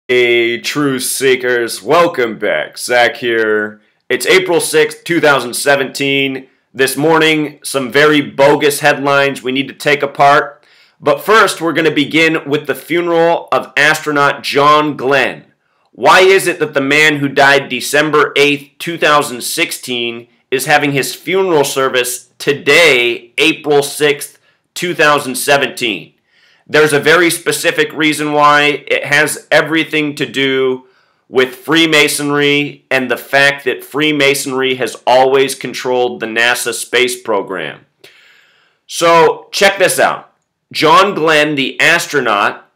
Hey, truth seekers, welcome back. Zach here. It's April 6th, 2017. This morning, some very bogus headlines we need to take apart. But first, we're going to begin with the funeral of astronaut John Glenn. Why is it that the man who died December 8th, 2016 is having his funeral service today, April 6th, 2017? There's a very specific reason why. It has everything to do with Freemasonry and the fact that Freemasonry has always controlled the NASA space program. So check this out. John Glenn, the astronaut,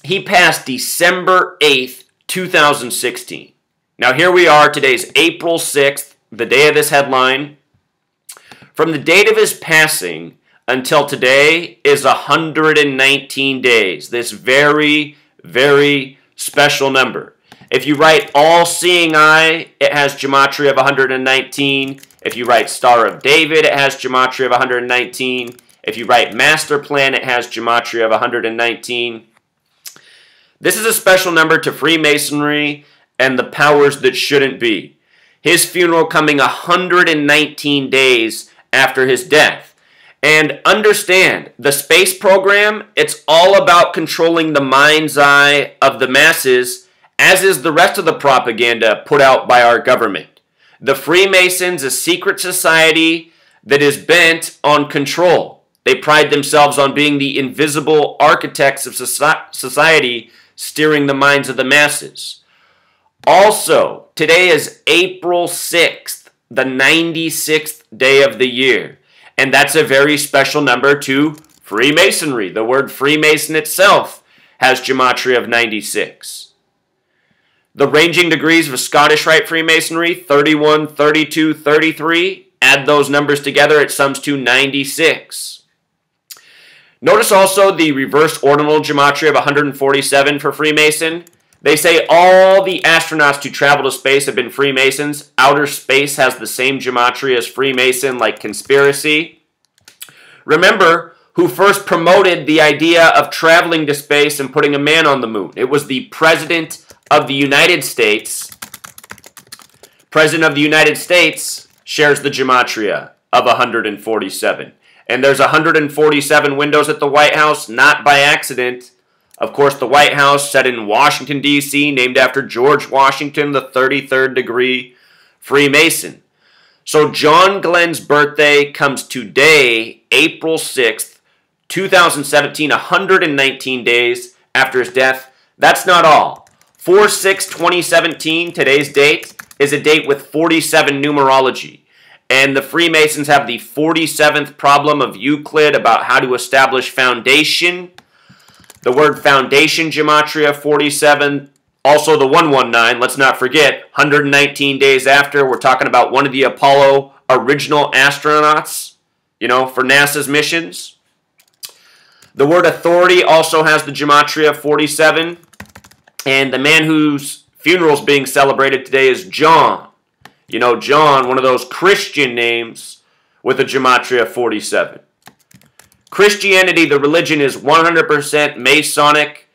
he passed December 8th, 2016. Now here we are. Today's April 6th, the day of this headline. From the date of his passing until today is 119 days. This very, very special number. If you write all-seeing eye, it has gematria of 119. If you write Star of David, it has gematria of 119. If you write Master Plan, it has gematria of 119. This is a special number to Freemasonry and the powers that shouldn't be. His funeral coming 119 days after his death. And understand, the space program, it's all about controlling the mind's eye of the masses, as is the rest of the propaganda put out by our government. The Freemasons, a secret society that is bent on control. They pride themselves on being the invisible architects of society, steering the minds of the masses. Also, today is April 6th, the 96th day of the year. And that's a very special number to Freemasonry. The word Freemason itself has gematria of 96. The ranging degrees of Scottish Rite Freemasonry, 31, 32, 33. Add those numbers together, it sums to 96. Notice also the reverse ordinal gematria of 147 for Freemason. They say all the astronauts to travel to space have been Freemasons. Outer space has the same gematria as Freemason, like conspiracy. Remember who first promoted the idea of traveling to space and putting a man on the moon. It was the President of the United States. President of the United States shares the gematria of 147. And there's 147 windows at the White House, not by accident. Of course, the White House, set in Washington, D.C., named after George Washington, the 33rd degree Freemason. So John Glenn's birthday comes today, April 6th, 2017, 119 days after his death. That's not all. 4/6/2017, today's date, is a date with 47 numerology. And the Freemasons have the 47th problem of Euclid about how to establish foundation. The word foundation gematria, 47. Also the 119, let's not forget, 119 days after, we're talking about one of the Apollo original astronauts, for NASA's missions. The word authority also has the gematria 47. And the man whose funeral is being celebrated today is John. John, one of those Christian names with a gematria 47. Christianity, the religion, is 100% Masonic.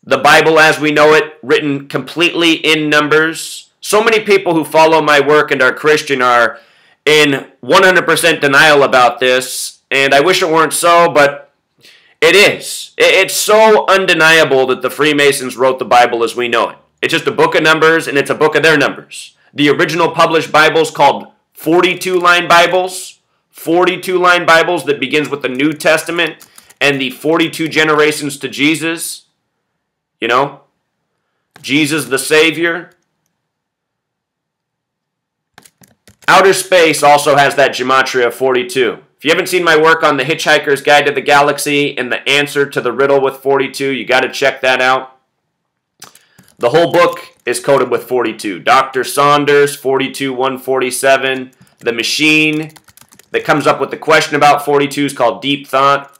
The Bible as we know it, written completely in numbers. So many people who follow my work and are Christian are in 100% denial about this. And I wish it weren't so, but it is. It's so undeniable that the Freemasons wrote the Bible as we know it. It's just a book of numbers, and it's a book of their numbers. The original published Bibles called 42-line Bibles. 42-line Bibles that begins with the New Testament and the 42 generations to Jesus. Jesus the Savior. Outer space also has that gematria of 42. If you haven't seen my work on the Hitchhiker's Guide to the Galaxy and the answer to the riddle with 42, you got to check that out. The whole book is coded with 42. Dr. Saunders, 42-147. The machine that comes up with the question about 42 is called Deep Thought.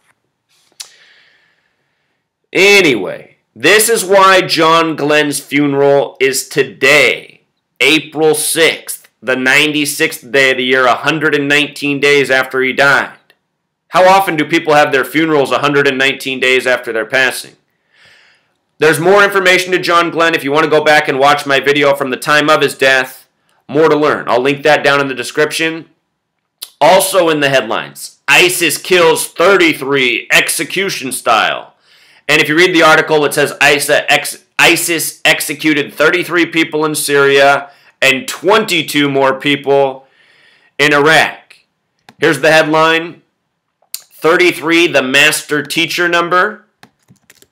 Anyway, this is why John Glenn's funeral is today, April 6th, the 96th day of the year, 119 days after he died. How often do people have their funerals 119 days after their passing? There's more information to John Glenn if you want to go back and watch my video from the time of his death. More to learn. I'll link that down in the description. Also in the headlines, ISIS kills 33 execution style. And if you read the article, it says ISIS executed 33 people in Syria and 22 more people in Iraq. Here's the headline: 33, the master teacher number.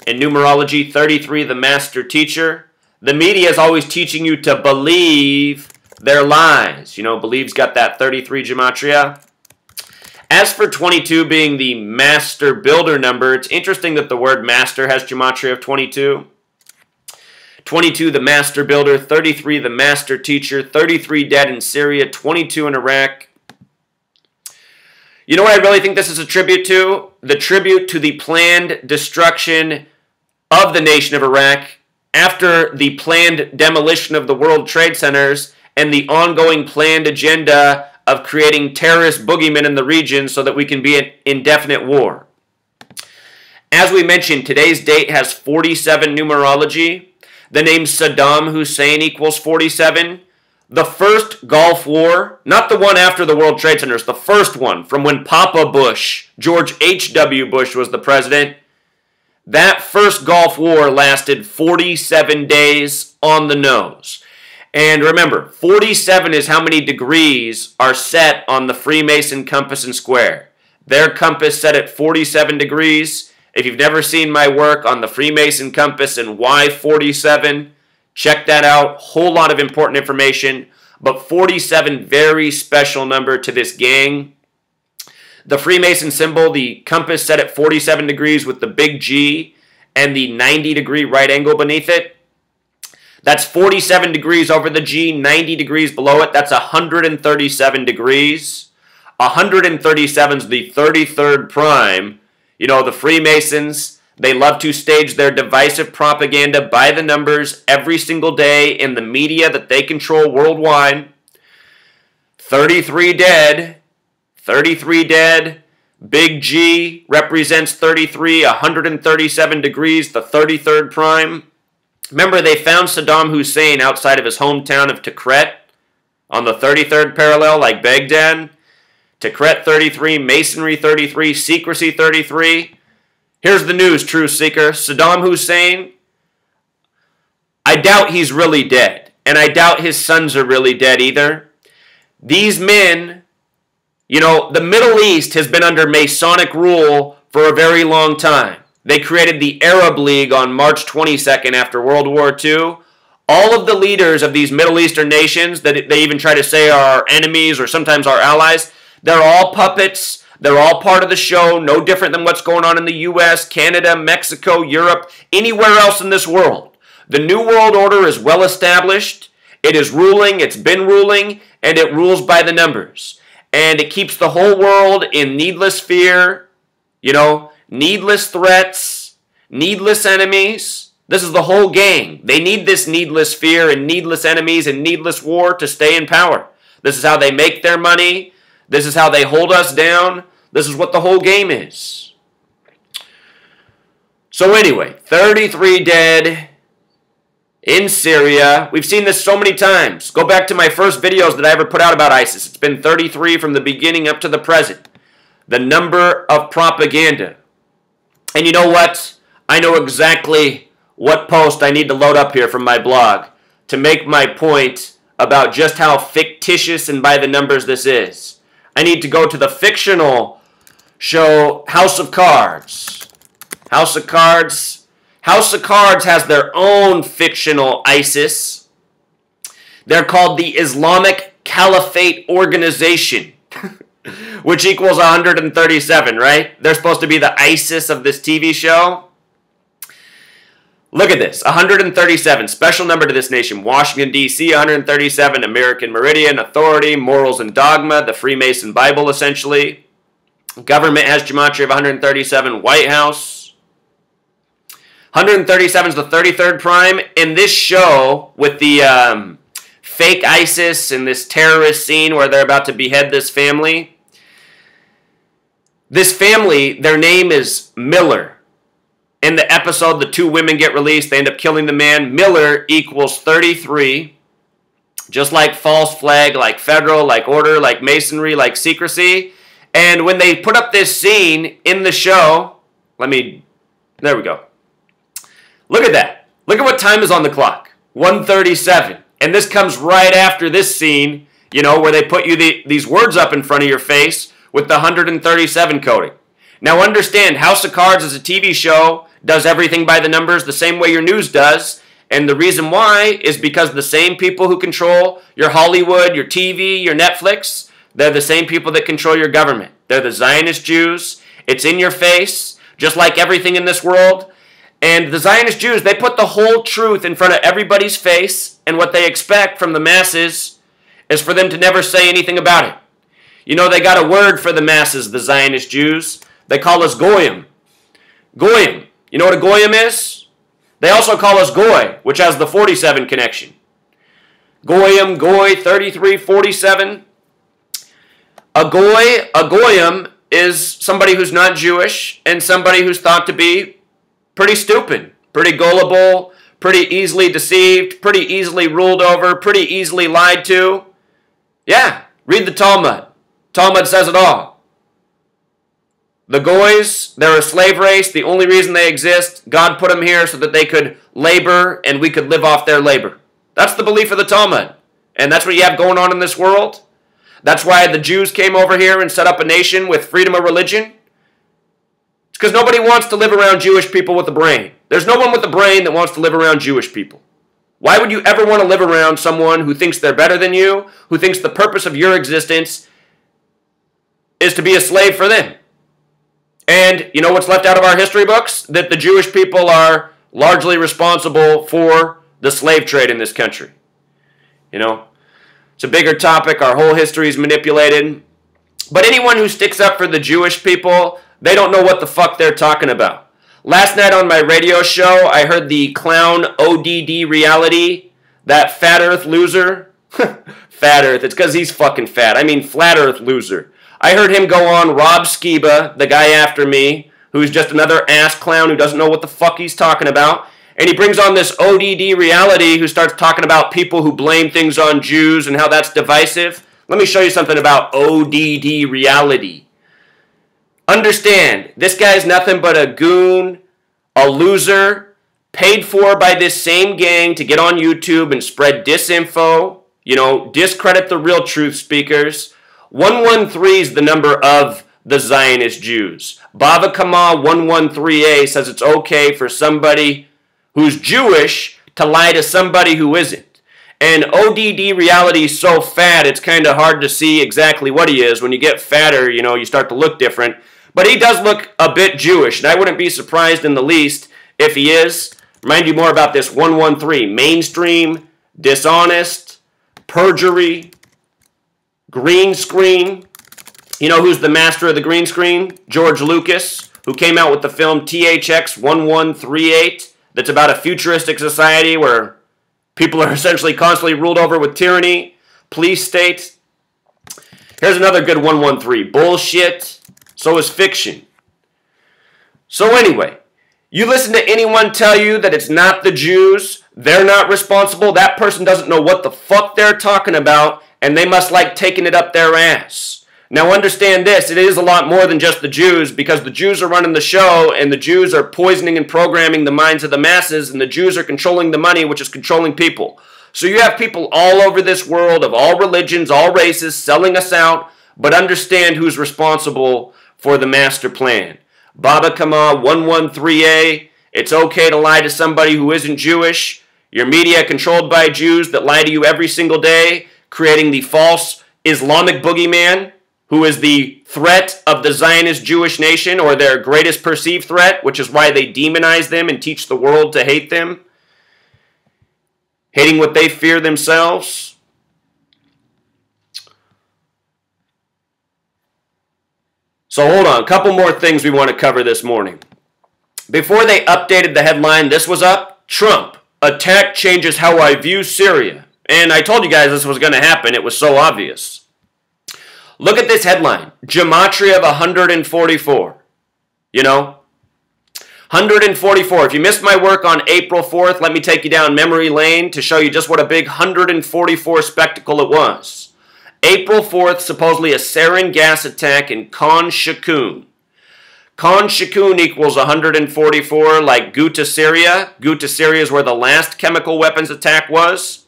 In numerology, 33, the master teacher. The media is always teaching you to believe their lies. You know, believe's got that 33 gematria. As for 22 being the master builder number, it's interesting that the word master has gematria of 22. 22, the master builder. 33, the master teacher. 33 dead in Syria. 22 in Iraq. You know what I really think this is a tribute to? The tribute to the planned destruction of the nation of Iraq after the planned demolition of the World Trade Centers and the ongoing planned agenda of creating terrorist boogeymen in the region so that we can be in indefinite war. As we mentioned, today's date has 47 numerology. The name Saddam Hussein equals 47. The first Gulf War, not the one after the World Trade Centers, the first one from when Papa Bush, George H.W. Bush was the president, that first Gulf War lasted 47 days on the nose. And remember, 47 is how many degrees are set on the Freemason compass and square. Their compass set at 47 degrees. If you've never seen my work on the Freemason compass and why 47, check that out. Whole lot of important information. But 47, very special number to this gang. The Freemason symbol, the compass set at 47 degrees with the big G and the 90-degree right angle beneath it. That's 47 degrees over the G, 90 degrees below it. That's 137 degrees. 137 is the 33rd prime. You know, the Freemasons, they love to stage their divisive propaganda by the numbers every single day in the media that they control worldwide. 33 dead. 33 dead. Big G represents 33, 137 degrees, the 33rd prime. Remember, they found Saddam Hussein outside of his hometown of Tikrit on the 33rd parallel, like Baghdad. Tikrit 33, Masonry 33, Secrecy 33. Here's the news, True Seeker. Saddam Hussein, I doubt he's really dead. And I doubt his sons are really dead either. These men, you know, the Middle East has been under Masonic rule for a very long time. They created the Arab League on March 22nd after World War II. All of the leaders of these Middle Eastern nations that they even try to say are our enemies or sometimes our allies, they're all puppets. They're all part of the show, no different than what's going on in the U.S., Canada, Mexico, Europe, anywhere else in this world. The New World Order is well established. It is ruling, it's been ruling, and it rules by the numbers. And it keeps the whole world in needless fear, you know, needless threats, needless enemies. This is the whole gang. They need this needless fear and needless enemies and needless war to stay in power. This is how they make their money. This is how they hold us down. This is what the whole game is. So anyway, 33 dead in Syria. We've seen this so many times. Go back to my first videos that I ever put out about ISIS. It's been 33 from the beginning up to the present. The number of propaganda. And you know what? I know exactly what post I need to load up here from my blog to make my point about just how fictitious and by the numbers this is. I need to go to the fictional show House of Cards. House of Cards. House of Cards has their own fictional ISIS. They're called the Islamic Caliphate Organization. Which equals 137, right? They're supposed to be the ISIS of this TV show. Look at this, 137, special number to this nation. Washington, D.C., 137, American Meridian, Authority, Morals and Dogma, the Freemason Bible, essentially. Government has gematria of 137, White House. 137 is the 33rd prime. In this show, with the fake ISIS and this terrorist scene where they're about to behead this family, their name is Miller. In the episode, the two women get released. They end up killing the man. Miller equals 33. Just like false flag, like federal, like order, like masonry, like secrecy. And when they put up this scene in the show, there we go. Look at that. Look at what time is on the clock. 1:37. And this comes right after this scene, where they put you these words up in front of your face with the 137 coding. Now understand, House of Cards is a TV show, does everything by the numbers the same way your news does. And the reason why is because the same people who control your Hollywood, your TV, your Netflix, they're the same people that control your government. They're the Zionist Jews. It's in your face, just like everything in this world. And the Zionist Jews, they put the whole truth in front of everybody's face, and what they expect from the masses is for them to never say anything about it. They got a word for the masses, the Zionist Jews. They call us Goyim. Goyim. You know what a Goyim is? They also call us Goy, which has the 47 connection. Goyim, Goy, 33, 47. A Goyim is somebody who's not Jewish and somebody who's thought to be pretty stupid, pretty gullible, pretty easily deceived, pretty easily ruled over, pretty easily lied to. Yeah, read the Talmud. Talmud says it all. The Goys, they're a slave race. The only reason they exist, God put them here so that they could labor and we could live off their labor. That's the belief of the Talmud. And that's what you have going on in this world. That's why the Jews came over here and set up a nation with freedom of religion. It's because nobody wants to live around Jewish people with a brain. There's no one with a brain that wants to live around Jewish people. Why would you ever want to live around someone who thinks they're better than you, who thinks the purpose of your existence is to be a slave for them? And you know what's left out of our history books? That the Jewish people are largely responsible for the slave trade in this country. It's a bigger topic. Our whole history is manipulated. But anyone who sticks up for the Jewish people, they don't know what the fuck they're talking about. Last night on my radio show, I heard the clown ODD reality, that fat earth loser. Fat earth, it's because he's fucking fat. I mean flat earth loser. I heard him go on Rob Skiba, the guy after me, who's just another ass clown who doesn't know what the fuck he's talking about. And he brings on this ODD reality who starts talking about people who blame things on Jews and how that's divisive. Let me show you something about ODD reality. Understand, this guy's nothing but a goon, a loser, paid for by this same gang to get on YouTube and spread disinfo, discredit the real truth speakers. 113 is the number of the Zionist Jews. Bava Kama 113a says it's okay for somebody who's Jewish to lie to somebody who isn't. And ODD reality is so fat, it's kind of hard to see exactly what he is. When you get fatter, you start to look different. But he does look a bit Jewish, and I wouldn't be surprised in the least if he is. Remind you more about this 113. Mainstream, dishonest, perjury, green screen. You know who's the master of the green screen? George Lucas, who came out with the film THX 1138. That's about a futuristic society where people are essentially constantly ruled over with tyranny, police state. Here's another good 113. Bullshit. So is fiction. So anyway, you listen to anyone tell you that it's not the Jews, they're not responsible, that person doesn't know what the fuck they're talking about, and they must like taking it up their ass. Now understand this, it is a lot more than just the Jews, because the Jews are running the show, and the Jews are poisoning and programming the minds of the masses, and the Jews are controlling the money, which is controlling people. So you have people all over this world, of all religions, all races, selling us out, but understand who's responsible for the master plan. Baba Kama 113a, it's okay to lie to somebody who isn't Jewish. Your media controlled by Jews that lie to you every single day, creating the false Islamic boogeyman, who is the threat of the Zionist Jewish nation, or their greatest perceived threat, which is why they demonize them and teach the world to hate them, hating what they fear themselves. So hold on, a couple more things we want to cover this morning. Before they updated the headline, this was up. Trump, attack changes how I view Syria. And I told you guys this was going to happen. It was so obvious. Look at this headline. Gematria of 144. 144. If you missed my work on April 4th, let me take you down memory lane to show you just what a big 144 spectacle it was. April 4th, supposedly a sarin gas attack in Khan Shaykhun. Khan Shaykhun equals 144, like Ghouta, Syria. Ghouta, Syria is where the last chemical weapons attack was.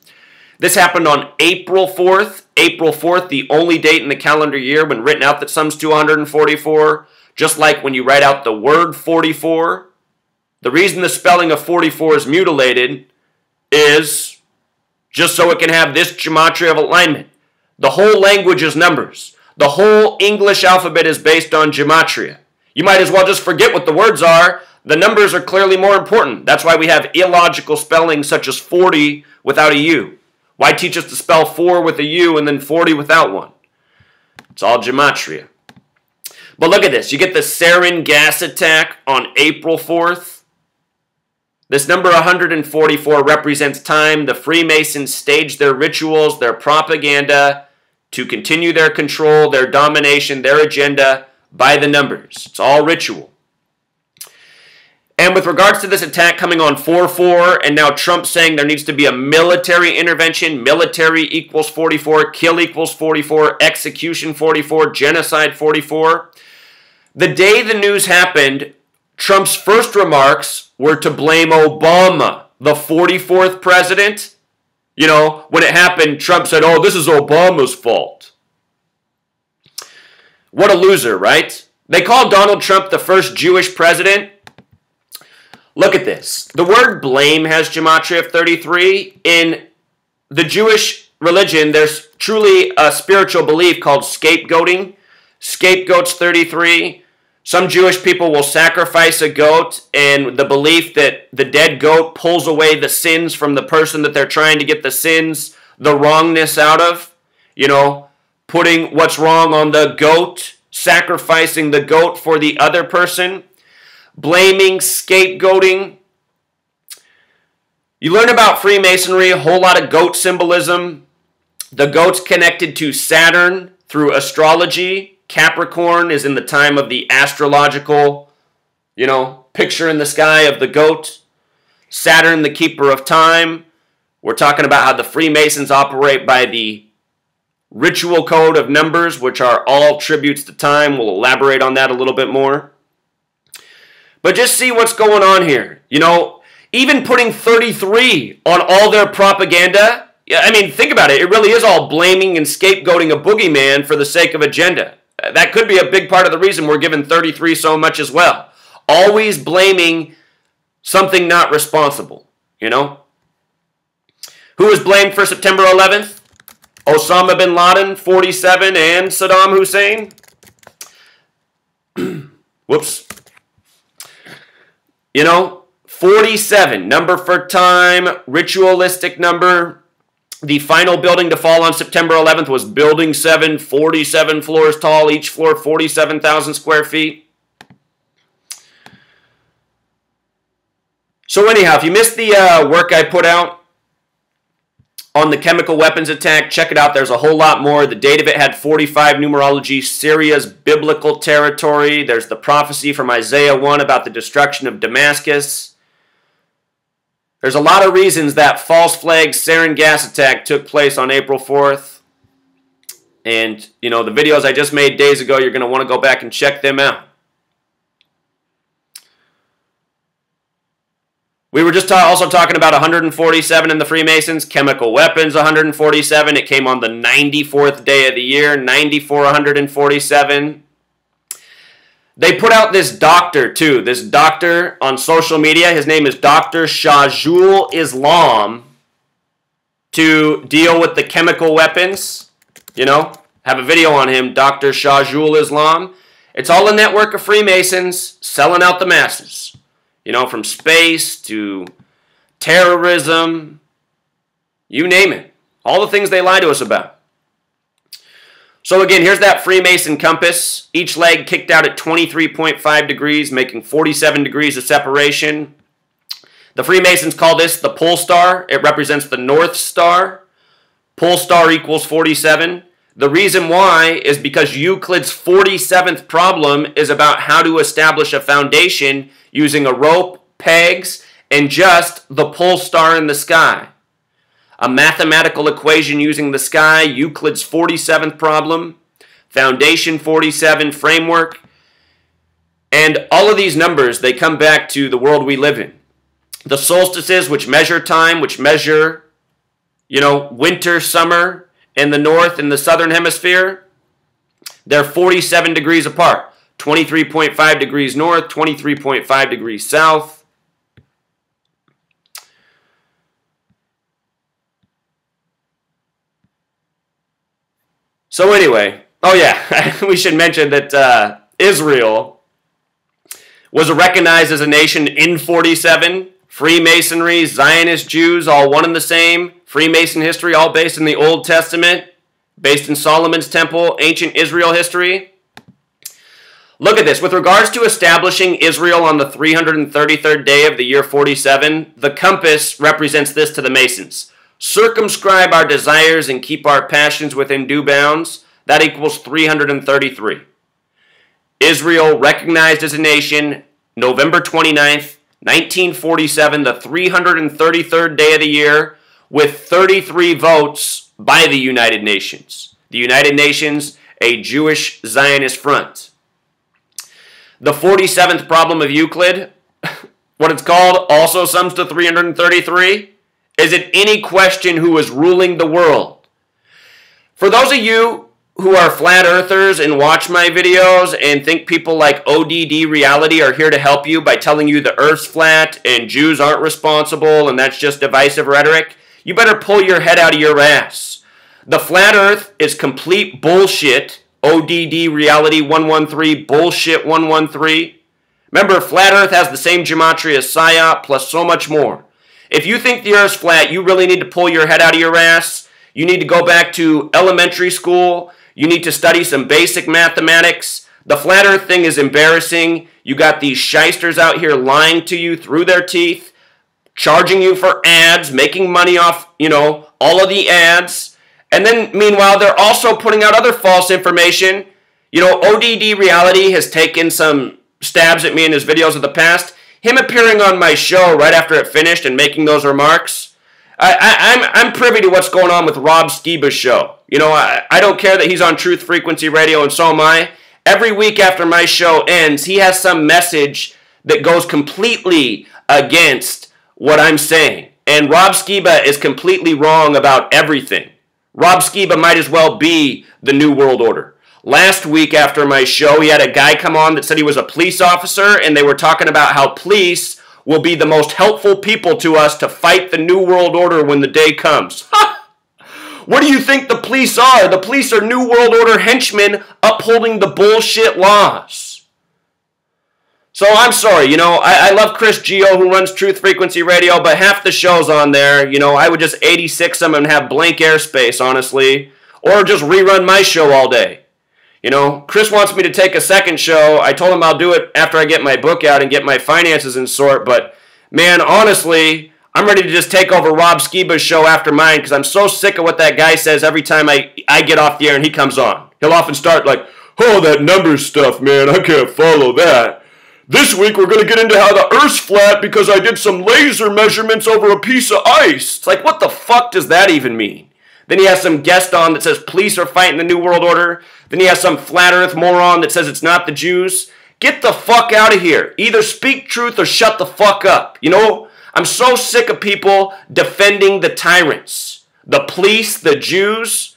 This happened on April 4th. April 4th, the only date in the calendar year when written out that sums to 144. Just like when you write out the word 44. The reason the spelling of 44 is mutilated is just so it can have this gematria of alignment. The whole language is numbers. The whole English alphabet is based on gematria. You might as well just forget what the words are. The numbers are clearly more important. That's why we have illogical spelling such as 40 without a U. Why teach us to spell 4 with a U and then 40 without one? It's all gematria. But look at this. You get the sarin gas attack on April 4th. This number 144 represents time the Freemasons staged their rituals, their propaganda, to continue their control, their domination, their agenda by the numbers. It's all ritual. And with regards to this attack coming on 4-4, and now Trump saying there needs to be a military intervention, military equals 44, kill equals 44, execution 44, genocide 44. The day the news happened, Trump's first remarks were to blame Obama, the 44th president. You know, when it happened, Trump said, oh, this is Obama's fault. What a loser, right? They called Donald Trump the first Jewish president. Look at this. The word blame has gematria of 33. In the Jewish religion, there's truly a spiritual belief called scapegoating. Scapegoat's 33. Some Jewish people will sacrifice a goat, and the belief that the dead goat pulls away the sins from the person that they're trying to get the sins, the wrongness out of. You know, putting what's wrong on the goat, sacrificing the goat for the other person. Blaming, scapegoating. You learn about Freemasonry, a whole lot of goat symbolism. The goat's connected to Saturn through astrology. Capricorn is in the time of the astrological, picture in the sky of the goat. Saturn, the keeper of time. We're talking about how the Freemasons operate by the ritual code of numbers, which are all tributes to time. We'll elaborate on that a little bit more. But just see what's going on here. Even putting 33 on all their propaganda. I mean, think about it. It really is all blaming and scapegoating a boogeyman for the sake of agenda. That could be a big part of the reason we're given 33 so much as well. Always blaming something not responsible, Who was blamed for September 11th? Osama bin Laden, 47, and Saddam Hussein? Whoops. 47, number for time, ritualistic number. The final building to fall on September 11th was Building 7, 47 floors tall, each floor 47,000 square feet. So anyhow, if you missed the work I put out on the chemical weapons attack, check it out. There's a whole lot more. The date of it had 45 numerology, Syria's biblical territory. There's the prophecy from Isaiah 1 about the destruction of Damascus. There's a lot of reasons that false flag sarin gas attack took place on April 4th. And, the videos I just made days ago, you're going to want to go back and check them out. We were just also talking about 147 in the Freemasons, chemical weapons 147. It came on the 94th day of the year, 94, 147. They put out this doctor, too. This doctor on social media. His name is Dr. Shahjul Islam, to deal with the chemical weapons. Have a video on him, Dr. Shahjul Islam. It's all a network of Freemasons selling out the masses. From space to terrorism, you name it. All the things they lie to us about. So again, here's that Freemason compass. Each leg kicked out at 23.5 degrees, making 47 degrees of separation. The Freemasons call this the pole star. It represents the North Star. Pole star equals 47. The reason why is because Euclid's 47th problem is about how to establish a foundation using a rope, pegs, and just the pole star in the sky. A mathematical equation using the sky, Euclid's 47th problem, foundation 47 framework, and all of these numbers, they come back to the world we live in. The solstices, which measure time, which measure, winter, summer, in the north and the southern hemisphere, they're 47 degrees apart. 23.5 degrees north, 23.5 degrees south. So anyway, we should mention that Israel was recognized as a nation in 47. Freemasonry, Zionist Jews, all one and the same. Freemason history, all based in the Old Testament, based in Solomon's Temple, ancient Israel history. Look at this. With regards to establishing Israel on the 333rd day of the year 47, the compass represents this to the Masons. Circumscribe our desires and keep our passions within due bounds. That equals 333. Israel recognized as a nation, November 29th, 1947, the 333rd day of the year, with 33 votes by the United Nations. The United Nations, a Jewish Zionist front. The 47th problem of Euclid, what it's called, also sums to 333. Is it any question who is ruling the world? For those of you who are flat earthers and watch my videos and think people like ODD Reality are here to help you by telling you the earth's flat and Jews aren't responsible and that's just divisive rhetoric, you better pull your head out of your ass. The flat earth is complete bullshit. ODD Reality 113, bullshit 113. Remember, flat earth has the same gematria as PSYOP plus so much more. If you think the earth's flat, you really need to pull your head out of your ass. You need to go back to elementary school. You need to study some basic mathematics. The flat earth thing is embarrassing. You got these shysters out here lying to you through their teeth, charging you for ads, making money off, all of the ads. And then, meanwhile, they're also putting out other false information. ODD Reality has taken some stabs at me in his videos of the past. Him appearing on my show right after it finished and making those remarks, I'm privy to what's going on with Rob Skiba's show. I don't care that he's on Truth Frequency Radio, and so am I. Every week after my show ends, he has some message that goes completely against what I'm saying. And Rob Skiba is completely wrong about everything. Rob Skiba might as well be the New World Order. Last week after my show, he had a guy come on that said he was a police officer, and they were talking about how police will be the most helpful people to us to fight the New World Order when the day comes. What do you think the police are? The police are New World Order henchmen upholding the bullshit laws. So I'm sorry, I love Chris Geo who runs Truth Frequency Radio, but half the shows on there, I would just 86 them and have blank airspace, honestly, or just rerun my show all day. Chris wants me to take a second show. I told him I'll do it after I get my book out and get my finances in sort, but man, honestly, I'm ready to just take over Rob Skiba's show after mine because I'm so sick of what that guy says every time I get off the air and he comes on. He'll often start like, oh, that numbers stuff, man, I can't follow that. This week we're going to get into how the Earth's flat because I did some laser measurements over a piece of ice. It's like, what the fuck does that even mean? Then he has some guest on that says police are fighting the New World Order. Then he has some flat earth moron that says it's not the Jews. Get the fuck out of here. Either speak truth or shut the fuck up. I'm so sick of people defending the tyrants. The police, the Jews.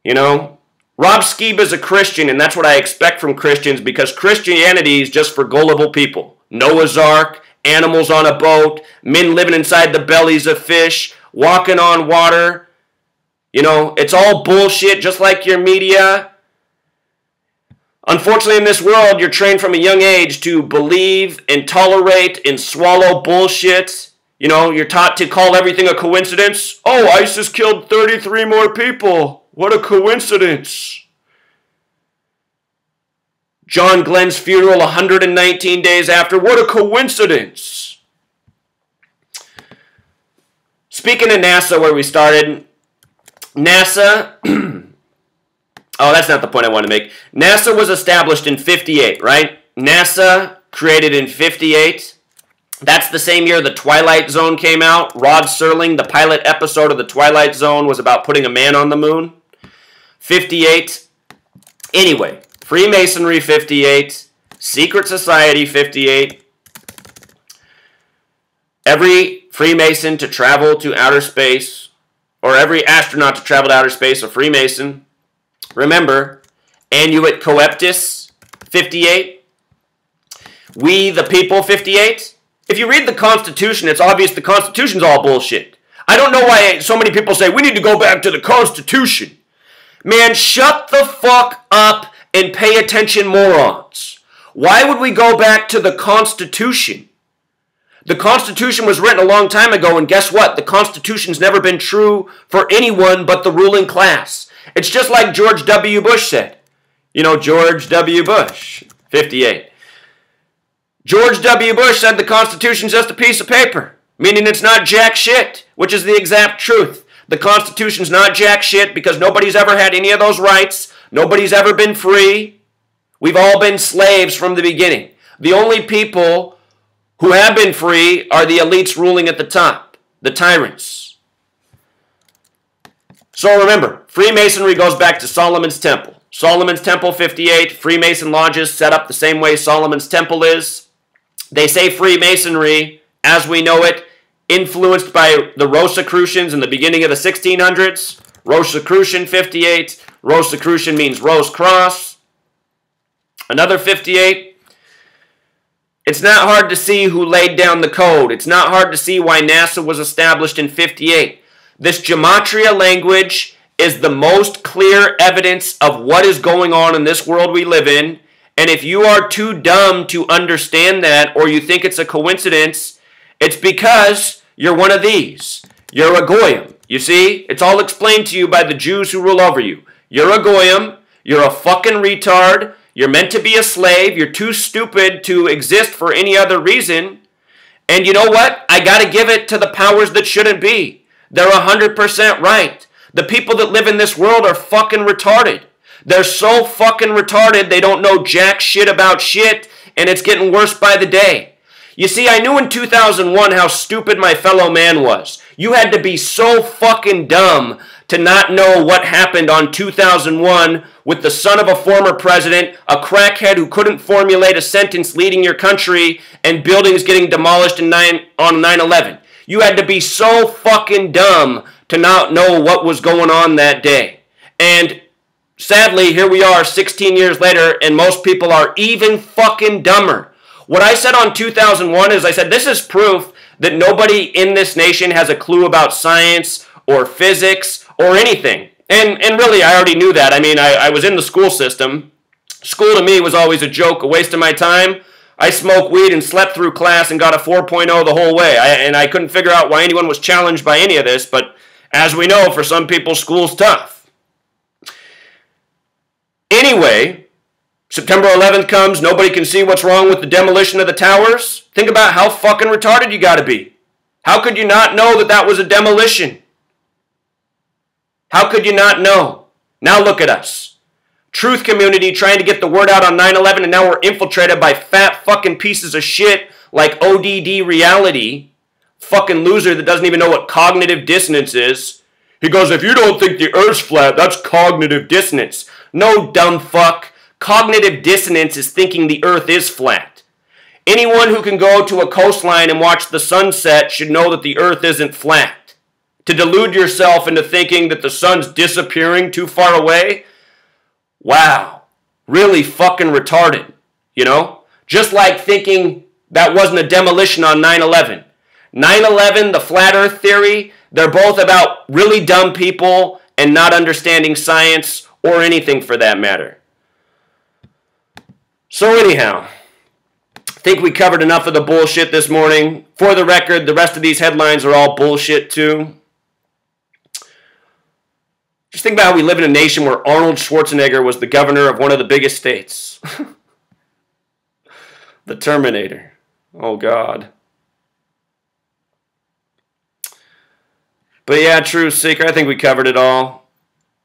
Rob Skiba's a Christian, and that's what I expect from Christians because Christianity is just for gullible people. Noah's Ark, animals on a boat, men living inside the bellies of fish, walking on water. It's all bullshit, just like your media. Unfortunately, in this world, you're trained from a young age to believe and tolerate and swallow bullshit. You're taught to call everything a coincidence. Oh, ISIS killed 33 more people. What a coincidence. John Glenn's funeral 119 days after. What a coincidence. Speaking of NASA, where we started, NASA Oh, that's not the point I want to make. NASA was established in 58, right? NASA created in 58. That's the same year The Twilight Zone came out. Rod Serling, the pilot episode of The Twilight Zone, was about putting a man on the moon. 58. Anyway, Freemasonry 58. Secret Society 58. Every Freemason to travel to outer space, or every astronaut to travel to outer space, a Freemason. Remember, Annuit Coeptus 58. We the People 58. If you read the Constitution, it's obvious the Constitution's all bullshit. I don't know why so many people say, we need to go back to the Constitution. Man, shut the fuck up and pay attention, morons. Why would we go back to the Constitution? The Constitution was written a long time ago, and guess what? The Constitution's never been true for anyone but the ruling class. It's just like George W. Bush said. You know, George W. Bush, 58. George W. Bush said the Constitution's just a piece of paper, meaning it's not jack shit, which is the exact truth. The Constitution's not jack shit because nobody's ever had any of those rights. Nobody's ever been free. We've all been slaves from the beginning. The only people who have been free are the elites ruling at the top, the tyrants. So remember, Freemasonry goes back to Solomon's Temple. Solomon's Temple 58, Freemason lodges set up the same way Solomon's Temple is. They say Freemasonry, as we know it, influenced by the Rosicrucians in the beginning of the 1600s. Rosicrucian 58. Rosicrucian means Rose Cross. Another 58. It's not hard to see who laid down the code. It's not hard to see why NASA was established in 58. This gematria language is the most clear evidence of what is going on in this world we live in. And if you are too dumb to understand that, or you think it's a coincidence, it's because you're one of these. You're a goyim. You see? It's all explained to you by the Jews who rule over you. You're a goyim. You're a fucking retard. You're meant to be a slave. You're too stupid to exist for any other reason. And you know what? I got to give it to the powers that shouldn't be. They're 100% right. The people that live in this world are fucking retarded. They're so fucking retarded they don't know jack shit about shit, and it's getting worse by the day. You see, I knew in 2001 how stupid my fellow man was. You had to be so fucking dumb to not know what happened on 2001 with the son of a former president, a crackhead who couldn't formulate a sentence leading your country, and buildings getting demolished on 9/11. You had to be so fucking dumb to not know what was going on that day. And sadly, here we are 16 years later, and most people are even fucking dumber. What I said on 2001 is I said, this is proof that nobody in this nation has a clue about science or physics or anything. And really, I already knew that. I mean, I was in the school system. School to me was always a joke, a waste of my time. I smoked weed and slept through class and got a 4.0 the whole way. And I couldn't figure out why anyone was challenged by any of this, but as we know, for some people, school's tough. Anyway, September 11th comes, nobody can see what's wrong with the demolition of the towers. Think about how fucking retarded you gotta be. How could you not know that that was a demolition? How could you not know? Now look at us. Truth community trying to get the word out on 9/11, and now we're infiltrated by fat fucking pieces of shit like ODD Reality, fucking loser that doesn't even know what cognitive dissonance is. He goes, if you don't think the Earth's flat, that's cognitive dissonance. No, dumb fuck. Cognitive dissonance is thinking the Earth is flat. Anyone who can go to a coastline and watch the sunset should know that the Earth isn't flat. To delude yourself into thinking that the sun's disappearing too far away, wow, really fucking retarded, you know? Just like thinking that wasn't a demolition on 9/11. 9/11, the flat earth theory, they're both about really dumb people and not understanding science or anything for that matter. So anyhow, I think we covered enough of the bullshit this morning. For the record, the rest of these headlines are all bullshit too. Just think about how we live in a nation where Arnold Schwarzenegger was the governor of one of the biggest states. The Terminator. Oh, God. But yeah, True Seeker, I think we covered it all.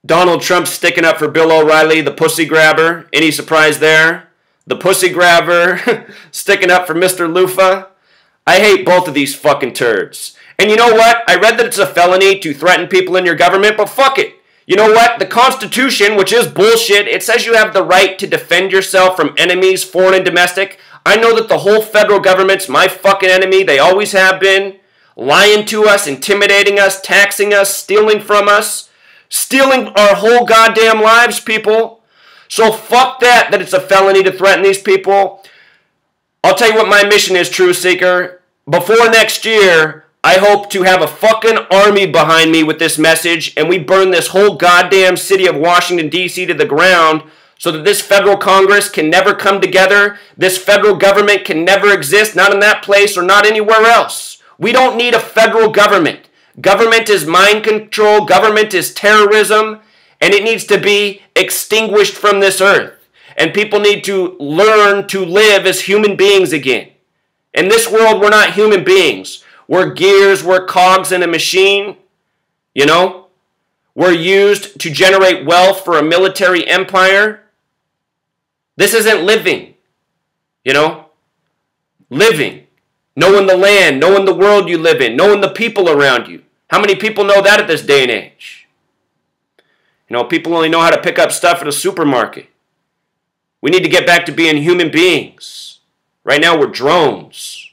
Donald Trump sticking up for Bill O'Reilly, the pussy grabber. Any surprise there? The pussy grabber sticking up for Mr. Lufa. I hate both of these fucking turds. And you know what? I read that it's a felony to threaten people in your government, but fuck it. You know what? The Constitution, which is bullshit, it says you have the right to defend yourself from enemies, foreign and domestic. I know that the whole federal government's my fucking enemy. They always have been. Lying to us, intimidating us, taxing us, stealing from us. Stealing our whole goddamn lives, people. So fuck that it's a felony to threaten these people. I'll tell you what my mission is, Truth Seeker. Before next year, I hope to have a fucking army behind me with this message, and we burn this whole goddamn city of Washington, D.C. to the ground so that this federal Congress can never come together, this federal government can never exist, not in that place or not anywhere else. We don't need a federal government. Government is mind control, government is terrorism, and it needs to be extinguished from this earth. And people need to learn to live as human beings again. In this world, we're not human beings. We're gears, we're cogs in a machine, you know? We're used to generate wealth for a military empire. This isn't living, you know? Living. Knowing the land, knowing the world you live in, knowing the people around you. How many people know that at this day and age? You know, people only know how to pick up stuff at a supermarket. We need to get back to being human beings. Right now we're drones.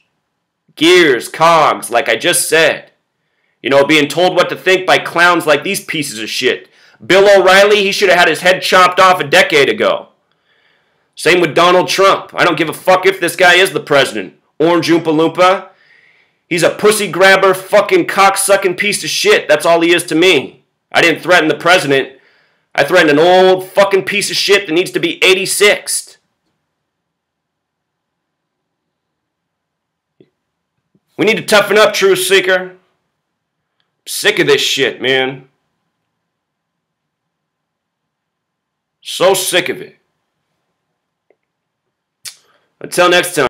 Gears, cogs, like I just said. You know, being told what to think by clowns like these pieces of shit. Bill O'Reilly, he should have had his head chopped off a decade ago. Same with Donald Trump. I don't give a fuck if this guy is the president. Orange Oompa Loompa. He's a pussy grabber, fucking cocksucking piece of shit. That's all he is to me. I didn't threaten the president. I threatened an old fucking piece of shit that needs to be 86th. We need to toughen up, Truth Seeker. I'm sick of this shit, man. So sick of it. Until next time.